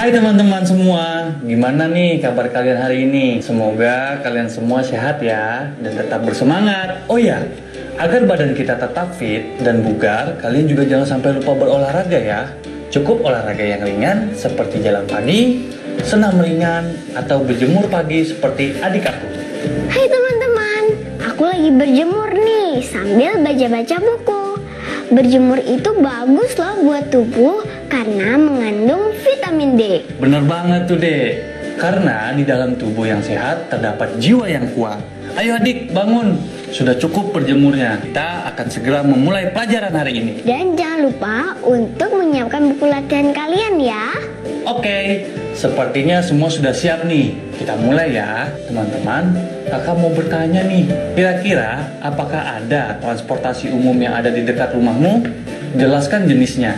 Hai teman-teman semua, gimana nih kabar kalian hari ini? Semoga kalian semua sehat ya dan tetap bersemangat. Oh ya, agar badan kita tetap fit dan bugar, kalian juga jangan sampai lupa berolahraga ya. Cukup olahraga yang ringan seperti jalan pagi, senam ringan, atau berjemur pagi seperti adik aku. Hai teman-teman, aku lagi berjemur nih sambil baca-baca buku. Berjemur itu bagus loh buat tubuh karena mengandung vitamin D. Bener banget tuh Dek, karena di dalam tubuh yang sehat terdapat jiwa yang kuat. Ayo adik bangun, sudah cukup berjemurnya. Kita akan segera memulai pelajaran hari ini. Dan jangan lupa untuk menyiapkan buku latihan kalian ya. Oke, sepertinya semua sudah siap nih. Kita mulai ya teman-teman. Kakak mau bertanya nih, kira-kira apakah ada transportasi umum yang ada di dekat rumahmu? Jelaskan jenisnya.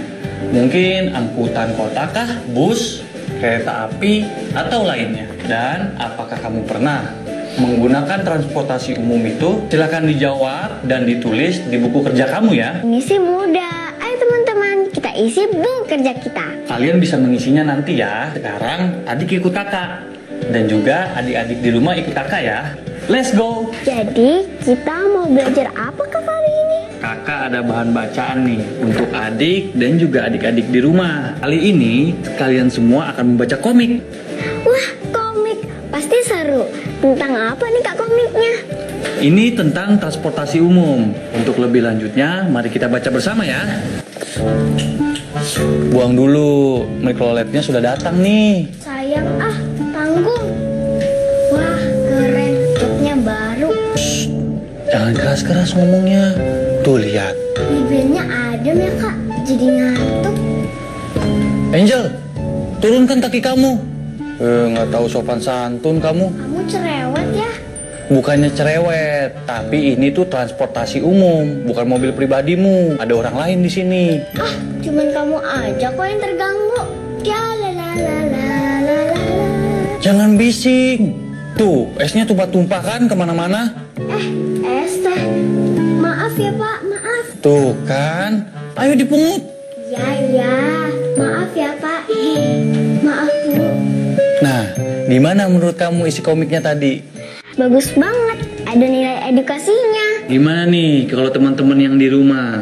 Mungkin angkutan kota kah, bus, kereta api, atau lainnya. Dan apakah kamu pernah menggunakan transportasi umum itu? Silakan dijawab dan ditulis di buku kerja kamu ya. Ini sih mudah. Ayo teman-teman, kita isi buku kerja kita. Kalian bisa mengisinya nanti ya. Sekarang adik ikut kakak. Dan juga adik-adik di rumah ikut kakak ya. Let's go! Jadi kita mau belajar apa kak hari ini? Kakak ada bahan bacaan nih untuk adik dan juga adik-adik di rumah. Kali ini kalian semua akan membaca komik. Wah, komik. Pasti seru. Tentang apa nih kak komiknya? Ini tentang transportasi umum. Untuk lebih lanjutnya, mari kita baca bersama ya. Buang dulu, mikroletnya sudah datang nih. Sayang tanggung. Wah, keren. Cupnya baru. Jangan keras-keras ngomongnya. Tuh lihat. Bibirnya adem ya kak. Jadi ngantuk. Angel, turunkan kaki kamu. Nggak tahu sopan santun kamu. Kamu cerewet ya. Bukannya cerewet, tapi ini tuh transportasi umum, bukan mobil pribadimu. Ada orang lain di sini. Cuman kamu aja kok yang terganggu. Ya la la la la la la. Jangan bising. Tuh, esnya tumpah-tumpah kan kemana-mana. Es teh. Maaf ya pak, maaf. Tuh kan, ayo dipungut. Ya. Maaf ya pak. Maaf bu. Nah, gimana menurut kamu isi komiknya tadi? Bagus banget. Ada nilai edukasinya. Gimana nih kalau teman-teman yang di rumah?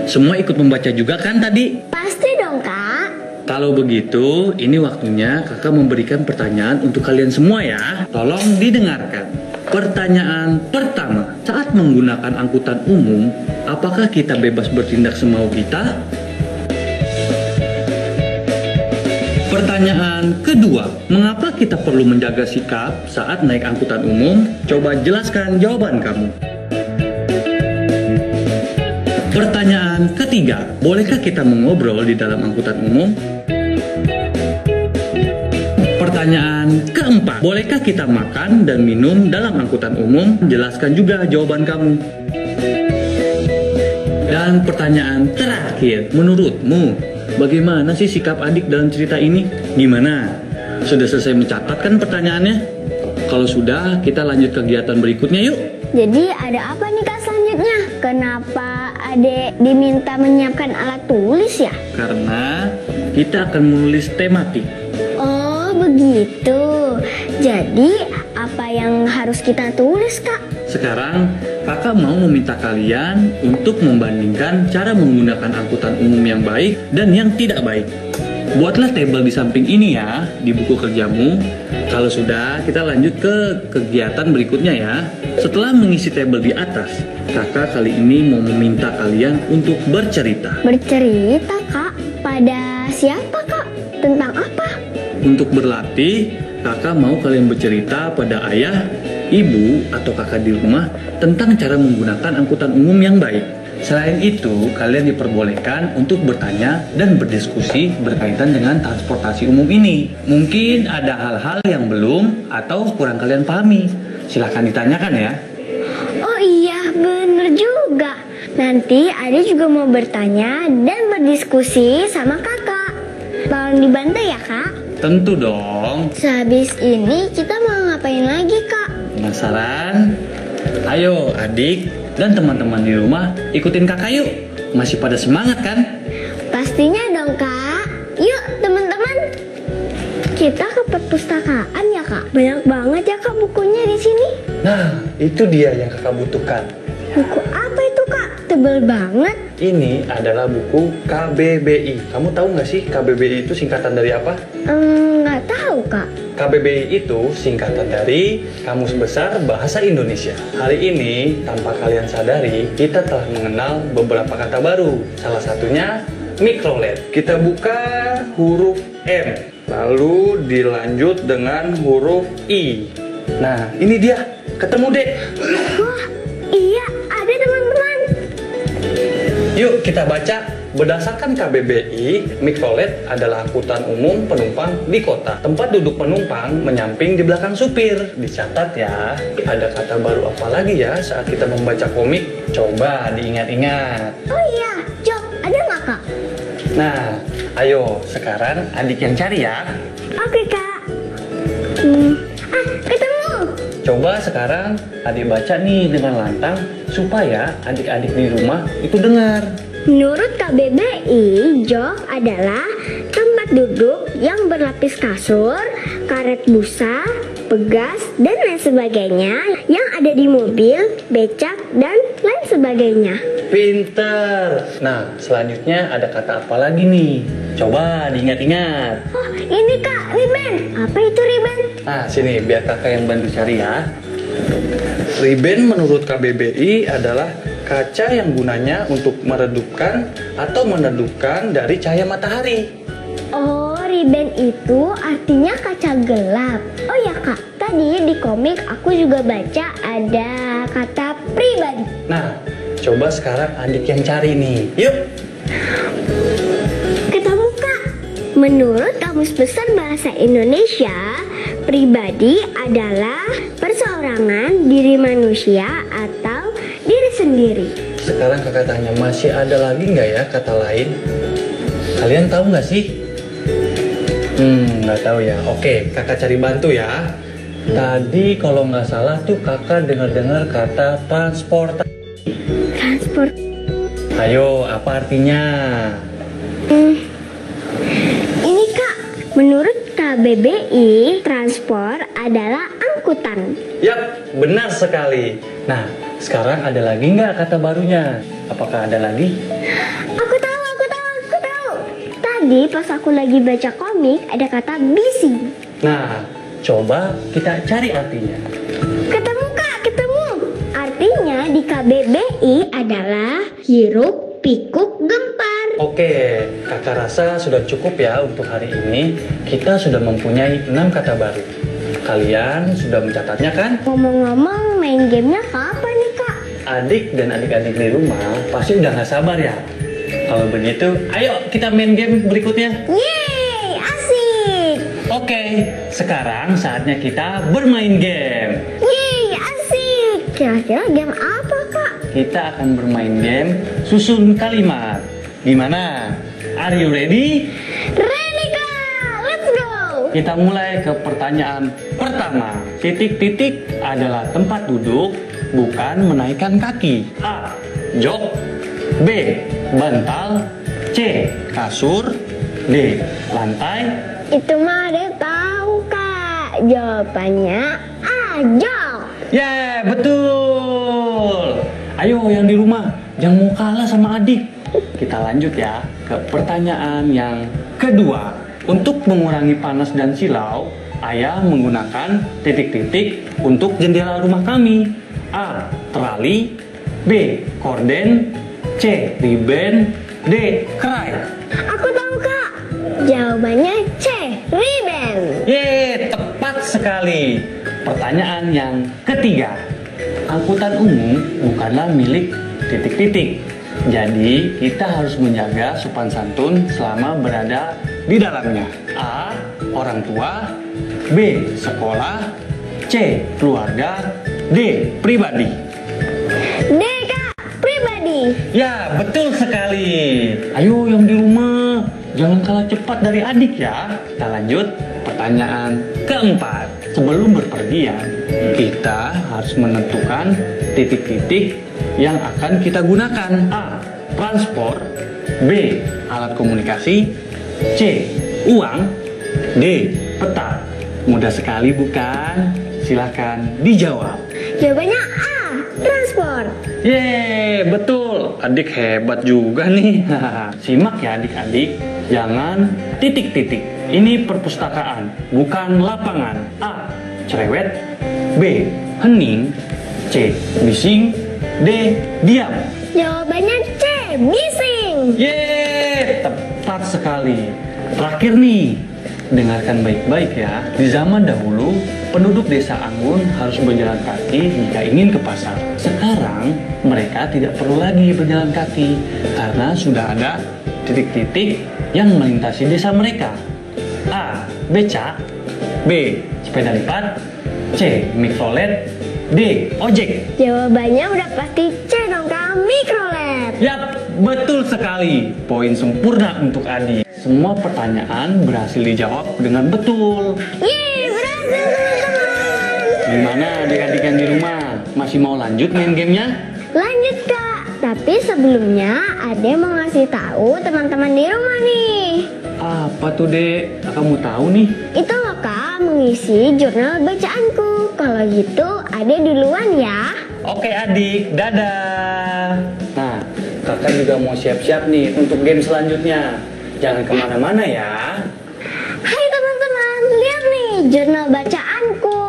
Semua ikut membaca juga kan tadi? Pasti dong kak. Kalau begitu, ini waktunya kakak memberikan pertanyaan untuk kalian semua ya. Tolong didengarkan. Pertanyaan pertama, saat menggunakan angkutan umum, apakah kita bebas bertindak semau kita? Pertanyaan kedua, mengapa kita perlu menjaga sikap saat naik angkutan umum? Coba jelaskan jawaban kamu. Pertanyaan ketiga, bolehkah kita mengobrol di dalam angkutan umum? Pertanyaan keempat, bolehkah kita makan dan minum dalam angkutan umum? Jelaskan juga jawaban kamu. Dan pertanyaan terakhir, menurutmu bagaimana sih sikap adik dalam cerita ini? Gimana? Sudah selesai mencatat kan pertanyaannya? Kalau sudah, kita lanjut kegiatan berikutnya yuk. Jadi ada apa nih kak selanjutnya? Kenapa adek diminta menyiapkan alat tulis ya? Karena kita akan menulis tematik. Oh begitu. Jadi apa yang harus kita tulis kak? Sekarang kakak mau meminta kalian untuk membandingkan cara menggunakan angkutan umum yang baik dan yang tidak baik. Buatlah tabel di samping ini ya, di buku kerjamu. Kalau sudah, kita lanjut ke kegiatan berikutnya ya. Setelah mengisi tabel di atas, kakak kali ini mau meminta kalian untuk bercerita. Bercerita kak? Pada siapa kak? Tentang apa? Untuk berlatih, kakak mau kalian bercerita pada ayah, ibu, atau kakak di rumah tentang cara menggunakan angkutan umum yang baik. Selain itu, kalian diperbolehkan untuk bertanya dan berdiskusi berkaitan dengan transportasi umum ini. Mungkin ada hal-hal yang belum atau kurang kalian pahami. Silahkan ditanyakan ya. Oh iya, bener juga. Nanti Ade juga mau bertanya dan berdiskusi sama kakak. Tolong dibantu ya kak. Tentu dong. Sehabis ini kita mau ngapain lagi kak? Penasaran? Ayo adik dan teman-teman di rumah ikutin kakak yuk. Masih pada semangat kan? Pastinya dong kak. Yuk teman-teman. perpustakaan ya kak? Banyak banget ya kak bukunya di sini. Nah, itu dia yang kakak butuhkan. Buku apa itu kak? Tebel banget. Ini adalah buku KBBI. Kamu tahu nggak sih KBBI itu singkatan dari apa? Nggak tahu kak. KBBI itu singkatan dari Kamus Besar Bahasa Indonesia. Hari ini, tanpa kalian sadari, kita telah mengenal beberapa kata baru. Salah satunya mikrolet. Kita buka huruf M, lalu dilanjut dengan huruf I. Nah, ini dia. Ketemu deh. Wah, iya ada teman-teman. Yuk kita baca. Berdasarkan KBBI, mikrolet adalah angkutan umum penumpang di kota. Tempat duduk penumpang menyamping di belakang supir. Dicatat ya. Ada kata baru apa lagi ya saat kita membaca komik? Coba diingat-ingat. Oh iya, Jok, ada nggak kak? Nah, ayo sekarang adik yang cari ya. Oke kak. Ketemu. Coba sekarang adik baca nih dengan lantang supaya adik-adik di rumah itu dengar. Menurut KBBI, jok adalah tempat duduk yang berlapis kasur, karet busa, pegas, dan lain sebagainya yang ada di mobil, becak, dan lain sebagainya. Pinter. Nah, selanjutnya ada kata apa lagi nih? Coba diingat-ingat. Oh, ini kak, riben. Apa itu riben? Nah, sini biar kakak yang bantu cari ya. Riben menurut KBBI adalah kaca yang gunanya untuk meredupkan atau menedupkan dari cahaya matahari. Oh, riben itu artinya kaca gelap. Oh ya kak, tadi di komik aku juga baca ada kata pribadi. Nah, coba sekarang adik yang cari nih. Yuk. Ketemu kak. Menurut Kamus Besar Bahasa Indonesia, pribadi adalah perseorangan diri manusia atau diri sendiri. Sekarang kakak tanya, masih ada lagi nggak ya kata lain? Kalian tahu nggak sih? Nggak tahu ya. Oke, kakak cari bantu ya. Tadi kalau nggak salah tuh kakak dengar-dengar kata transportasi. Transport. Ayo, apa artinya? Ini kak, menurut KBBI, transport adalah angkutan. Yap, benar sekali. Nah, sekarang ada lagi nggak kata barunya? Apakah ada lagi? Aku tahu. Tadi pas aku lagi baca komik ada kata busy. Nah, coba kita cari artinya. Ketemu kak, ketemu. Artinya di KBBI adalah hiruk pikuk gempar. Oke, kakak rasa sudah cukup ya untuk hari ini. Kita sudah mempunyai 6 kata baru. Kalian sudah mencatatnya kan? Ngomong-ngomong, main gamenya kapan nih kak? Adik dan adik-adik di rumah pasti udah gak sabar ya. Kalau begitu, ayo kita main game berikutnya. Yeay, asik. Oke, sekarang saatnya kita bermain game. Yeay, asik. Kira-kira game apa kak? Kita akan bermain game susun kalimat. Gimana? Are you ready? Ready kak, let's go. Kita mulai ke pertanyaan pertama. Titik-titik adalah tempat duduk, bukan menaikkan kaki. A. Jok. B. Bantal. C. Kasur. D. Lantai. Itu mah ada tahu kak. Jawabannya A, jok. Ya, betul. Ayo yang di rumah, jangan mau kalah sama adik. Kita lanjut ya ke pertanyaan yang kedua. Untuk mengurangi panas dan silau, ayah menggunakan titik-titik untuk jendela rumah kami. A. Terali. B. Korden. C. Riben. D. Kerai. Aku tahu kak. Jawabannya C, riben. Yeay, tepat sekali. Pertanyaan yang ketiga. Angkutan umum bukanlah milik titik-titik. Jadi, kita harus menjaga sopan santun selama berada di dalamnya. A. Orang tua. B. Sekolah. C. Keluarga. D. Pribadi. D kak, pribadi. Ya, betul sekali. Ayo yang di rumah, jangan kalah cepat dari adik ya. Kita lanjut pertanyaan keempat. Sebelum berpergian, kita harus menentukan titik-titik yang akan kita gunakan. A. Transport. B. Alat komunikasi. C. Uang. D. Peta. Mudah sekali bukan? Silahkan dijawab. Jawabannya A, transport. Yeay, betul. Adik hebat juga nih. Simak ya adik-adik. Jangan titik-titik. Ini perpustakaan, bukan lapangan. A, cerewet. B, hening. C, bising. D, diam. Jawabannya C, bising. Yeay, tepat sekali. Terakhir nih, dengarkan baik-baik ya. Di zaman dahulu, penduduk desa Anggun harus berjalan kaki jika ingin ke pasar. Sekarang, mereka tidak perlu lagi berjalan kaki karena sudah ada titik-titik yang melintasi desa mereka. A, becak. B, sepeda lipat. C, mikrolet. D, ojek. Jawabannya udah pasti C dong Kak, mikrolet. Yap, betul sekali. Poin sempurna untuk Adi. Semua pertanyaan berhasil dijawab dengan betul. Yeay, berhasil teman-teman. Gimana adik-adik yang di rumah? Masih mau lanjut main gamenya? Lanjut Kak, tapi sebelumnya Ade mau ngasih tahu teman-teman di rumah nih. Apa tuh Dek? Kamu tahu nih? Itu loh Kak, mengisi jurnal bacaanku. Kalau gitu Ade duluan ya. Oke adik, dadah. Nah, kakak juga mau siap-siap nih untuk game selanjutnya. Jangan kemana-mana ya. Hai teman-teman, lihat nih jurnal bacaanku.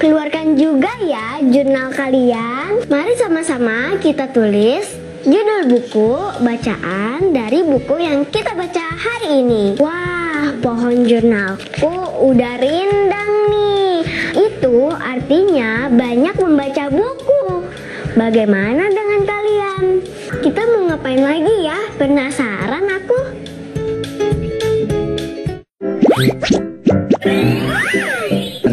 Keluarkan juga ya jurnal kalian. Mari sama-sama kita tulis judul buku bacaan dari buku yang kita baca hari ini. Wah, pohon jurnalku udah rindang nih. Itu artinya banyak membaca buku. Bagaimana dengan kalian? Kita mau ngapain lagi ya? Penasaran aku.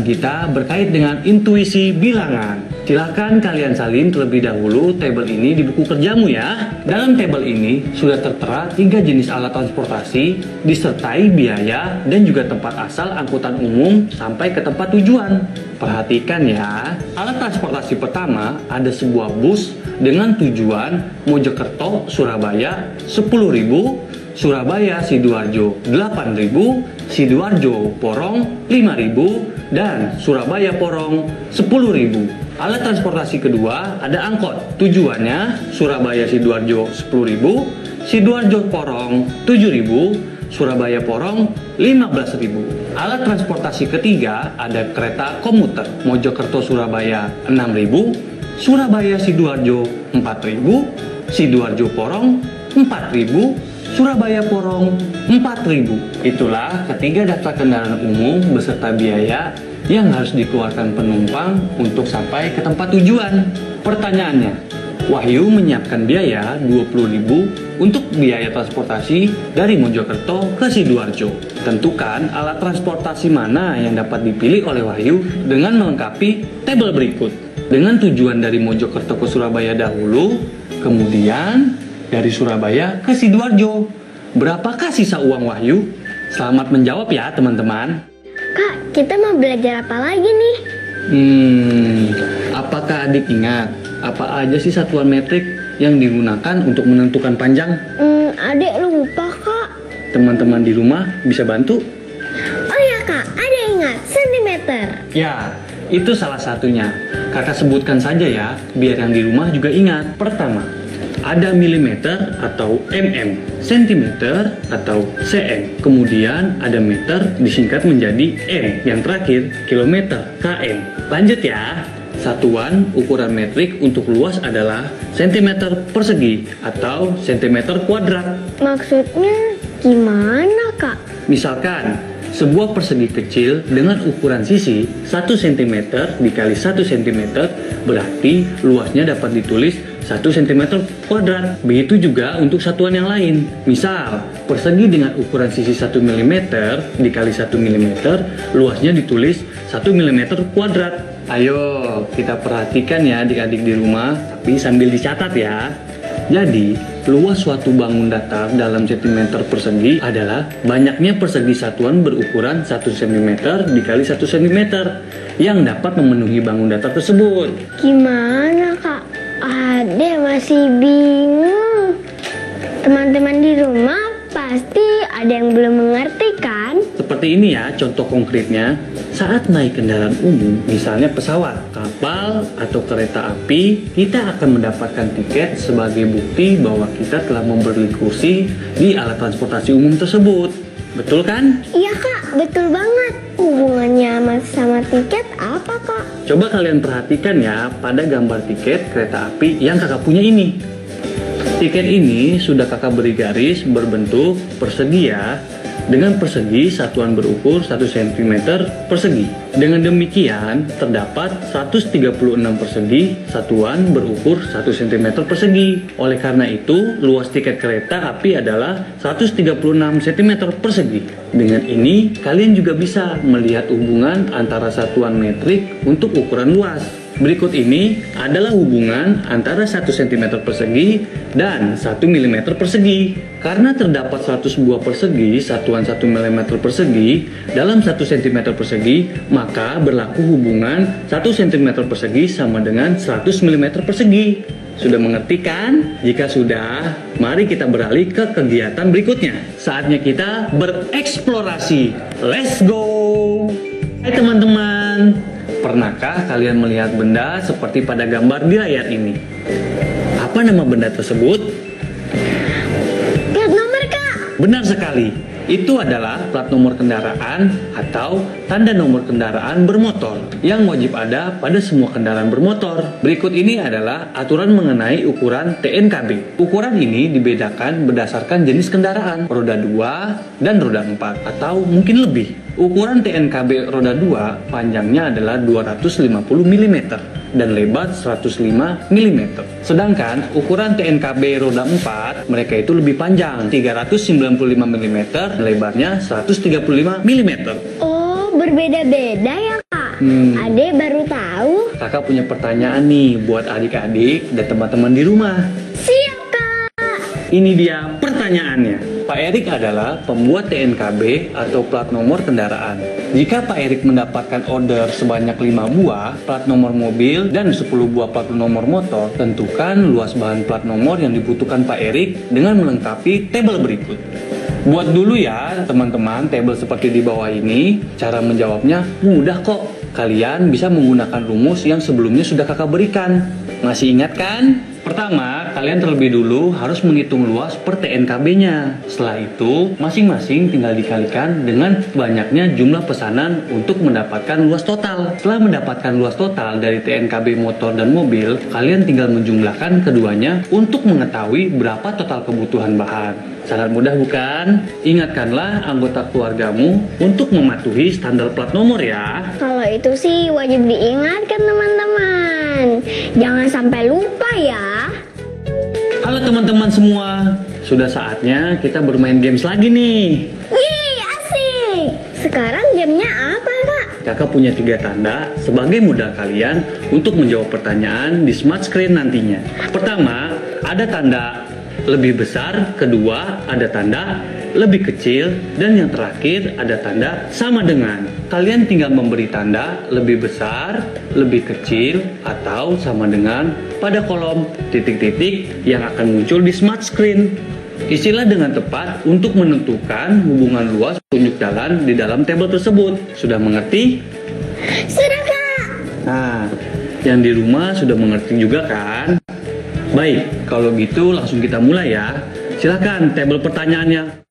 Kita berkait dengan intuisi bilangan. Silahkan kalian salin terlebih dahulu tabel ini di buku kerjamu ya. Dalam tabel ini sudah tertera 3 jenis alat transportasi disertai biaya dan juga tempat asal angkutan umum sampai ke tempat tujuan. Perhatikan ya, alat transportasi pertama ada sebuah bus dengan tujuan Mojokerto, Surabaya 10.000, Surabaya Sidoarjo 8.000, Sidoarjo Porong 5.000, dan Surabaya Porong 10.000. Alat transportasi kedua ada angkot. Tujuannya Surabaya Sidoarjo 10.000, Sidoarjo Porong 7.000, Surabaya Porong 15.000. Alat transportasi ketiga ada kereta komuter. Mojokerto Surabaya 6.000, Surabaya Sidoarjo 4.000, Sidoarjo Porong 4.000, Surabaya Porong 4.000. Itulah ketiga daftar kendaraan umum beserta biaya yang harus dikeluarkan penumpang untuk sampai ke tempat tujuan. Pertanyaannya, Wahyu menyiapkan biaya 20.000 untuk biaya transportasi dari Mojokerto ke Sidoarjo. Tentukan alat transportasi mana yang dapat dipilih oleh Wahyu dengan melengkapi tabel berikut. Dengan tujuan dari Mojokerto ke Surabaya dahulu, kemudian dari Surabaya ke Sidoarjo. Berapakah sisa uang Wahyu? Selamat menjawab ya teman-teman. Kak, kita mau belajar apa lagi nih? Apakah adik ingat apa aja sih satuan metrik yang digunakan untuk menentukan panjang? Adek lupa Kak. Teman-teman di rumah bisa bantu? Oh ya Kak, ada ingat sentimeter. Ya, itu salah satunya. Kakak sebutkan saja ya, biar yang di rumah juga ingat. Pertama, ada milimeter atau mm, sentimeter atau cm, kemudian ada meter disingkat menjadi m, yang terakhir kilometer, km. Lanjut ya, satuan ukuran metrik untuk luas adalah sentimeter persegi atau sentimeter kuadrat. Maksudnya gimana Kak? Misalkan, sebuah persegi kecil dengan ukuran sisi 1 cm dikali 1 cm berarti luasnya dapat ditulis 1 cm kuadrat. Begitu juga untuk satuan yang lain. Misal, persegi dengan ukuran sisi 1 mm dikali 1 mm luasnya ditulis 1 mm kuadrat. Ayo, kita perhatikan ya adik-adik di rumah, tapi sambil dicatat ya. Jadi, luas suatu bangun datar dalam centimeter persegi adalah banyaknya persegi satuan berukuran 1 cm dikali 1 cm yang dapat memenuhi bangun datar tersebut. Gimana Kak? Ade masih bingung. Teman-teman di rumah pasti ada yang belum mengerti kan? kan? Seperti ini ya contoh konkretnya. Saat naik kendaraan umum, misalnya pesawat, kapal, atau kereta api, kita akan mendapatkan tiket sebagai bukti bahwa kita telah membeli kursi di alat transportasi umum tersebut. Betul kan? Iya kak, betul banget. Hubungannya sama tiket apa kak? Coba kalian perhatikan ya pada gambar tiket kereta api yang kakak punya ini. Tiket ini sudah kakak beri garis berbentuk persegi ya, dengan persegi satuan berukur 1 cm persegi. Dengan demikian terdapat 136 persegi satuan berukur 1 cm persegi. Oleh karena itu luas tiket kereta api adalah 136 cm persegi. Dengan ini kalian juga bisa melihat hubungan antara satuan metrik untuk ukuran luas. Berikut ini adalah hubungan antara 1 cm persegi dan 1 mm persegi. Karena terdapat 100 buah persegi satuan 1 mm persegi dalam 1 cm persegi, maka berlaku hubungan 1 cm persegi sama dengan 100 mm persegi. Sudah mengerti kan? Jika sudah, mari kita beralih ke kegiatan berikutnya. Saatnya kita bereksplorasi. Let's go! Hai teman-teman, pernahkah kalian melihat benda seperti pada gambar di layar ini? Apa nama benda tersebut? Plat nomor kak. Benar sekali, itu adalah plat nomor kendaraan atau tanda nomor kendaraan bermotor yang wajib ada pada semua kendaraan bermotor. Berikut ini adalah aturan mengenai ukuran TNKB. Ukuran ini dibedakan berdasarkan jenis kendaraan, roda 2 dan roda 4 atau mungkin lebih. Ukuran TNKB roda 2 panjangnya adalah 250 mm dan lebar 105 mm. Sedangkan ukuran TNKB roda 4 mereka itu lebih panjang, 395 mm, lebarnya 135 mm. Oh, berbeda-beda ya kak? Ade baru tahu. Kakak punya pertanyaan nih buat adik-adik dan teman-teman di rumah. Siap kak. Ini dia pertanyaannya. Pak Erik adalah pembuat TNKB atau plat nomor kendaraan. Jika Pak Erik mendapatkan order sebanyak 5 buah plat nomor mobil dan 10 buah plat nomor motor, tentukan luas bahan plat nomor yang dibutuhkan Pak Erik dengan melengkapi tabel berikut. Buat dulu ya teman-teman tabel seperti di bawah ini. Cara menjawabnya mudah kok. Kalian bisa menggunakan rumus yang sebelumnya sudah kakak berikan. Masih ingat kan? Pertama, kalian terlebih dulu harus menghitung luas per TNKB-nya. Setelah itu, masing-masing tinggal dikalikan dengan banyaknya jumlah pesanan untuk mendapatkan luas total. Setelah mendapatkan luas total dari TNKB motor dan mobil, kalian tinggal menjumlahkan keduanya untuk mengetahui berapa total kebutuhan bahan. Sangat mudah bukan? Ingatkanlah anggota keluargamu untuk mematuhi standar plat nomor ya. Kalau itu sih wajib diingatkan teman-teman. Jangan sampai lupa ya. Halo teman-teman semua, sudah saatnya kita bermain games lagi nih. Wih, asik. Sekarang gamenya apa kak? Kakak punya 3 tanda sebagai modal kalian untuk menjawab pertanyaan di smart screen nantinya. Pertama, ada tanda lebih besar, kedua ada tanda lebih kecil, dan yang terakhir ada tanda sama dengan. Kalian tinggal memberi tanda lebih besar, lebih kecil, atau sama dengan pada kolom titik-titik yang akan muncul di smart screen. Isilah dengan tepat untuk menentukan hubungan luas petunjuk jalan di dalam tabel tersebut. Sudah mengerti? Sudah kak. Nah, yang di rumah sudah mengerti juga kan? Baik, kalau gitu langsung kita mulai ya. Silakan tabel pertanyaannya.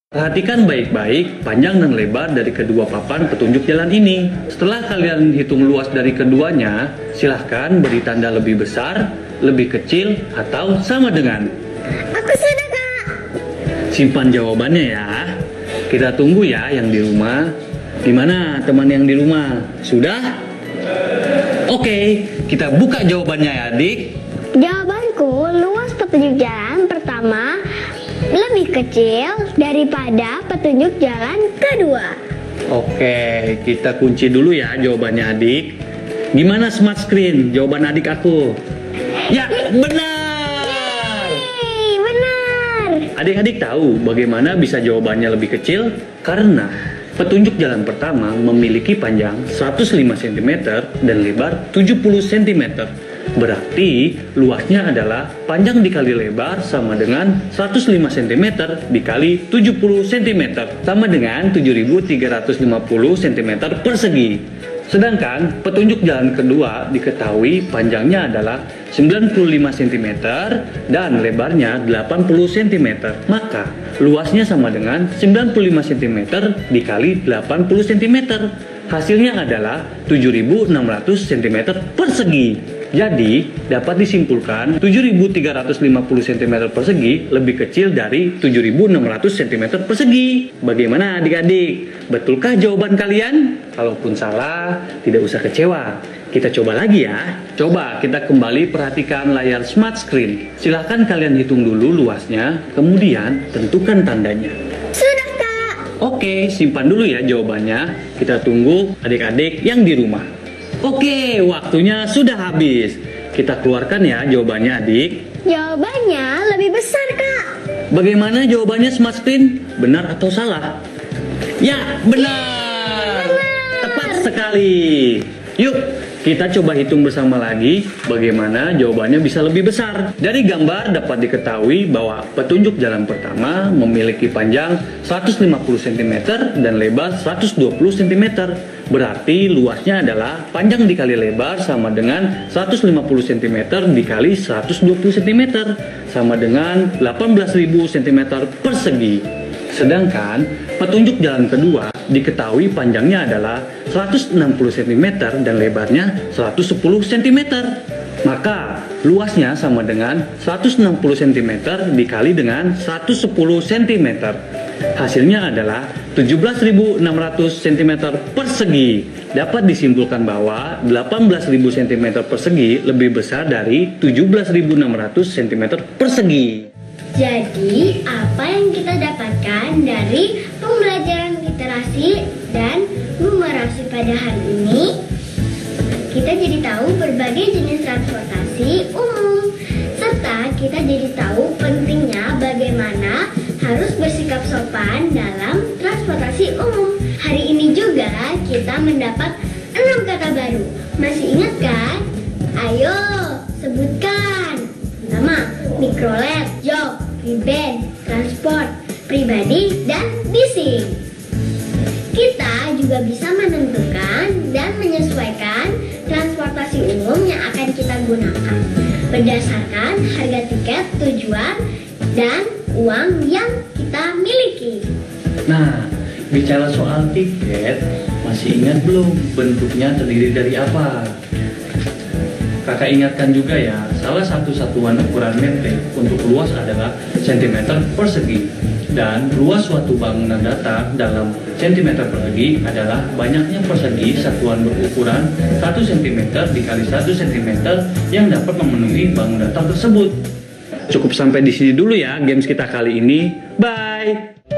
Perhatikan baik-baik panjang dan lebar dari kedua papan petunjuk jalan ini. Setelah kalian hitung luas dari keduanya, silahkan beri tanda lebih besar, lebih kecil, atau sama dengan. Aku sudah kak. Simpan jawabannya ya. Kita tunggu ya yang di rumah. Gimana teman yang di rumah? Sudah? Oke, kita buka jawabannya ya adik. Jawabanku, luas petunjuk jalan pertama lebih kecil daripada petunjuk jalan kedua. Oke, kita kunci dulu ya jawabannya adik. Gimana smart screen? Jawaban adik aku. Ya, benar. Yeay, benar. Adik-adik tahu bagaimana bisa jawabannya lebih kecil? Karena petunjuk jalan pertama memiliki panjang 105 cm dan lebar 70 cm. Berarti luasnya adalah panjang dikali lebar sama dengan 105 cm dikali 70 cm sama dengan 7.350 cm persegi. Sedangkan petunjuk jalan kedua diketahui panjangnya adalah 95 cm dan lebarnya 80 cm. Maka luasnya sama dengan 95 cm dikali 80 cm. Hasilnya adalah 7.600 cm persegi. Jadi, dapat disimpulkan 7.350 cm persegi lebih kecil dari 7.600 cm persegi. Bagaimana adik-adik? Betulkah jawaban kalian? Kalaupun salah, tidak usah kecewa. Kita coba lagi ya. Coba kita kembali perhatikan layar smart screen. Silahkan kalian hitung dulu luasnya, kemudian tentukan tandanya. Sudah, Kak. Oke, simpan dulu ya jawabannya. Kita tunggu adik-adik yang di rumah. Oke, waktunya sudah habis. Kita keluarkan ya jawabannya, adik. Jawabannya lebih besar, Kak. Bagaimana jawabannya smart screen? Benar atau salah? Ya, benar. Tepat sekali. Yuk, kita coba hitung bersama lagi bagaimana jawabannya bisa lebih besar. Dari gambar dapat diketahui bahwa petunjuk jalan pertama memiliki panjang 150 cm dan lebar 120 cm. Berarti luasnya adalah panjang dikali lebar sama dengan 150 cm dikali 120 cm sama dengan 18.000 cm persegi. Sedangkan petunjuk jalan kedua diketahui panjangnya adalah 160 cm dan lebarnya 110 cm. Maka luasnya sama dengan 160 cm dikali dengan 110 cm. Hasilnya adalah 17.600 cm persegi. Dapat disimpulkan bahwa 18.000 cm persegi lebih besar dari 17.600 cm persegi. Jadi, apa yang kita dapatkan dari pembelajaran literasi dan numerasi pada hari ini? Kita jadi tahu berbagai jenis transportasi umum, serta kita jadi tahu pentingnya bagaimana harus bersikap sopan dalam transportasi umum. Hari ini juga kita mendapat 6 kata baru. Masih ingat kan? Ayo, sebutkan. Pertama, mikrolet, jok, priben, transport, pribadi, dan bising. Kita juga bisa menentukan dan menyesuaikan transportasi umum yang akan kita gunakan berdasarkan harga tiket tujuan dan uang yang kita miliki. Nah, bicara soal tiket, masih ingat belum bentuknya terdiri dari apa? Kakak ingatkan juga ya, salah satu satuan ukuran meter untuk luas adalah cm persegi. Dan luas suatu bangunan datar dalam cm persegi adalah banyaknya persegi satuan berukuran 1 cm dikali 1 cm yang dapat memenuhi bangunan datar tersebut. Cukup sampai di sini dulu ya games kita kali ini. Bye!